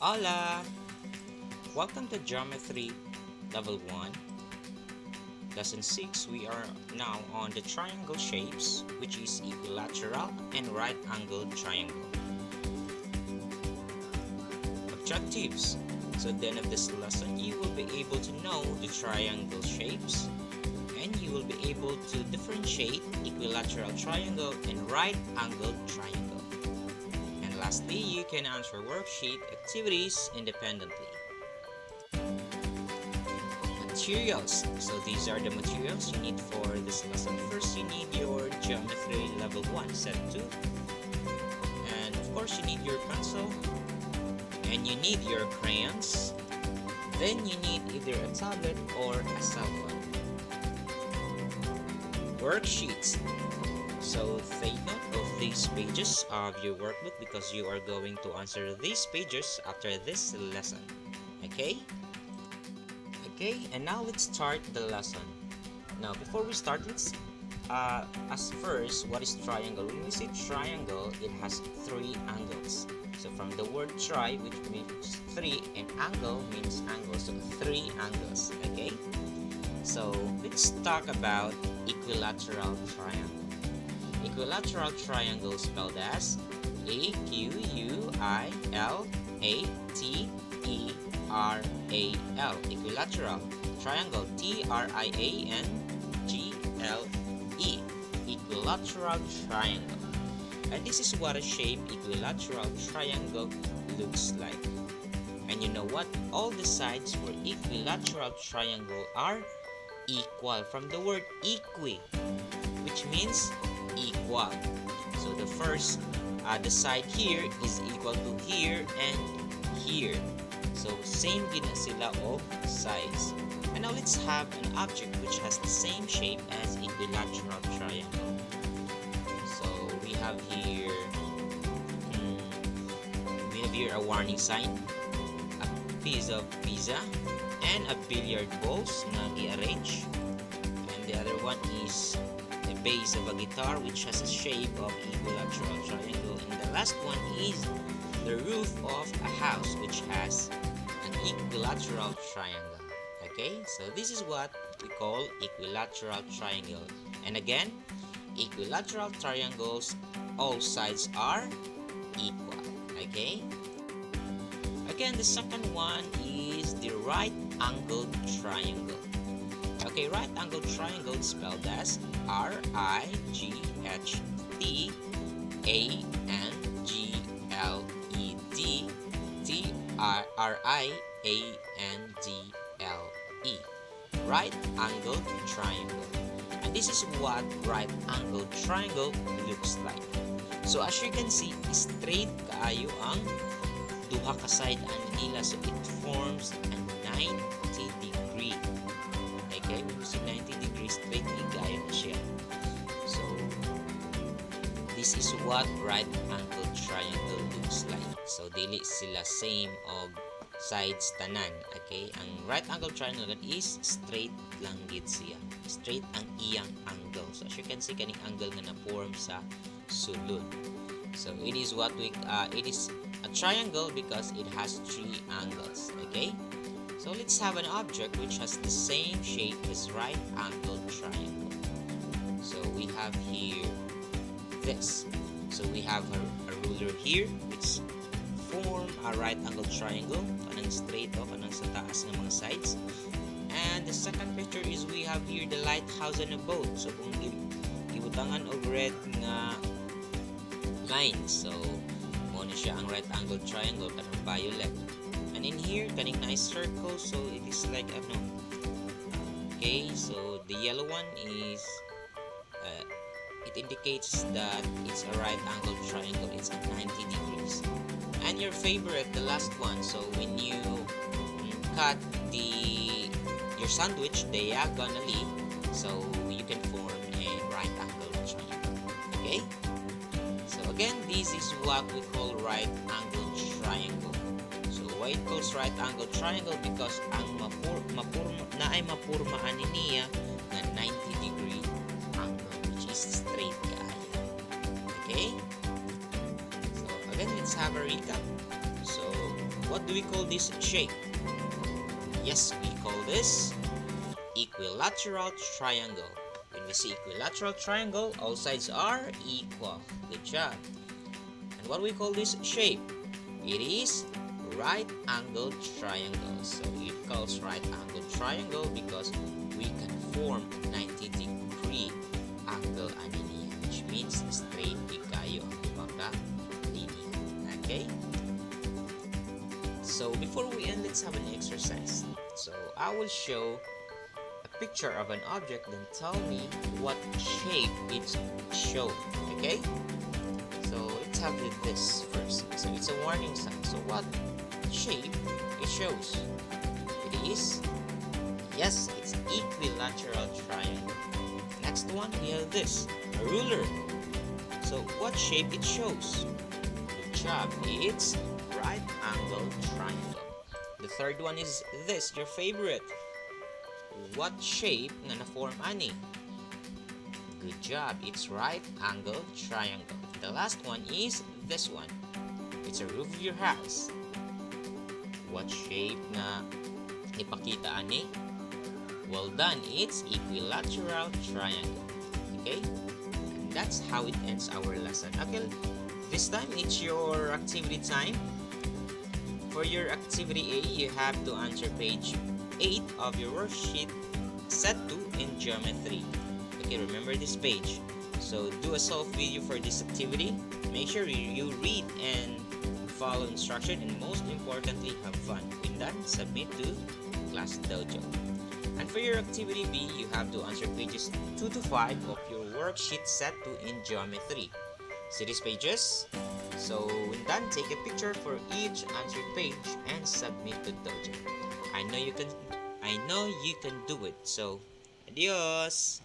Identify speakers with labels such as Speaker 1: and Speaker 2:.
Speaker 1: Hola! Welcome to Geometry Level 1, Lesson 6. We are now on the triangle shapes, which is equilateral and right angled triangle. Objectives. So at the end of this lesson, you will be able to know the triangle shapes, and you will be able to differentiate equilateral triangle and right angled triangle. And lastly, you can answer worksheet activities independently. Materials. So these are the materials you need for this lesson. First, you need your Geometry Level 1 Set 2. And of course, you need your pencil. And you need your crayons. Then you need either a tablet or a cell phone. Worksheets. So take note of these pages of your workbook because you are going to answer these pages after this lesson. Okay? Okay, and now let's start the lesson. Now, before we start, let's as first, what is triangle? When we say triangle, it has three angles. So from the word tri, which means three, and angle means angle. So three angles. Okay. So let's talk about equilateral triangle. Equilateral triangle spelled as Equilateral. Equilateral triangle. Triangle. Equilateral triangle. And this is what a shape equilateral triangle looks like. And you know what? All the sides for equilateral triangle are equal from the word equi, which means equal. So the first, the side here is equal to here and here. So same din sila of size. And now let's have an object which has the same shape as equilateral triangle. So we have here a warning sign, a piece of pizza, and a billiard balls na i-arrange. And the other one is the base of a guitar which has a shape of equilateral triangle. And the last one is the roof of a house which has an equilateral triangle. Okay, so this is what we call equilateral triangle. And again, equilateral triangles, all sides are equal. Okay. Again, the second one is the right angled triangle. Okay, right angled triangle is spelled as RIGHTANGLED. Right angled triangle. And this is what right angled triangle looks like. So as you can see, straight kaayo ang duha ka side ani nila, so it forms a 90 degree. Okay, when you see 90 degrees straight kaayo na siya. So this is what right angled triangle looks like. So dili sila same og sides tanan. Okay, ang right angled triangle is straight lang gid siya. Straight ang iyang angle. So as you can see, kaning angle nga na-form sa sulod. So it is a triangle because it has three angles. Okay, so let's have an object which has the same shape as right angled triangle. So we have here this. So we have a ruler here which form a right angled triangle, kanang straight o kanang sa taas ng mga sides. And the second picture is we have here the lighthouse on a boat. So kung ibutangan og red nga line, so mo na siya ang right angled triangle kanang violet. And in here kaning nice circle, so it is like ano. Okay, so the yellow one is it indicates that it's a right angled triangle. It's at 90 degrees. And your favorite, the last one. So when you cut your sandwich diagonally, so you can form a right angled triangle. Okay? So again, this is what we call right angled triangle. So why it calls right angled triangle? Because ang mapurmaan niya na 90 degree angle, which is straight kaayo. Okay? So again, let's have a recap. So what do we call this shape? Yes, we call this equilateral triangle. When we see equilateral triangle, all sides are equal. Good job. And what do we call this shape? It is right angled triangle. So it calls right angled triangle because we can form 90-degree angle anini, which means straight kayo ang magka-linya. Okay? So before we end, let's have an exercise. So I will show a picture of an object, then tell me what shape it shows. Okay? So let's have this first. So it's a warning sign. So what shape it shows? It is, yes, it's equilateral triangle. Next one, we have this, a ruler. So what shape it shows? Good job, it's right angle triangle. The third one is this, your favorite. What shape na na-form ani? Good job, it's right angle triangle. The last one is this one. It's a roof of your house. What shape na ipakita ani? Well done, it's equilateral triangle. Okay? And that's how it ends our lesson. Okay, this time it's your activity time. For your activity A, you have to answer page 8 of your worksheet set 2 in geometry. Okay, remember this page. So do a self video for this activity. Make sure you read and follow instruction, and most importantly, have fun. When done, submit to Class Dojo. And for your activity B, you have to answer pages 2 to 5 of your worksheet set 2 in geometry. See these pages? So when done, take a picture for each answered page and submit to Dojo. I know you can do it. So adios.